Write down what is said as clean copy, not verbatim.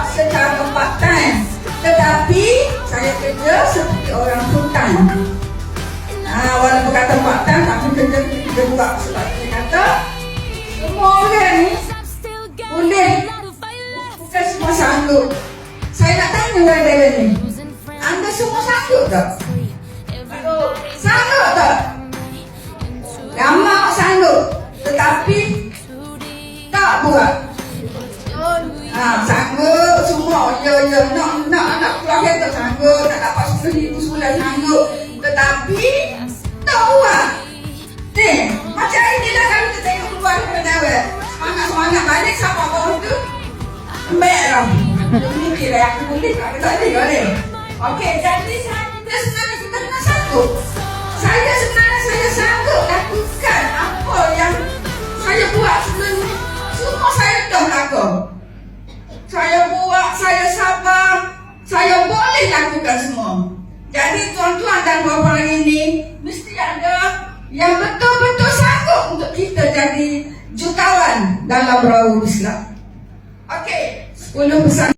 buat secara part time, tetapi saya kerja seperti orang full time. Walaupun kata part time, tapi kerja juga. Sebab saya kata semua orang ni boleh, bukan semua sanggup. Saya nak tanya orang ni, anda semua sanggup tak? Sanggup tak? Ramai sanggup, tetapi tak buat. Sanggup semua, nak keluar kereta sanggup, nak dapat 10,000 sebulan sanggup, tetapi tak buat. Macam ini lah kalau kita tengok keluar daripada awal, semangat balik siapa baru tu ambil lah. Mikir lah aku boleh tak, tak boleh. Okey, jadi kita sebenarnya kita kena sanggup. Saya sebenarnya saya sanggup lakukan apa yang saya buat sebelum ni. Semua saya dah lakukan. Saya buat, saya sabar, saya boleh lakukan semua. Jadi tuan-tuan dan puan-puan ini mesti ada yang betul-betul sanggup untuk kita jadi jutawan dalam berawal Islam. Okey, 10 pesan.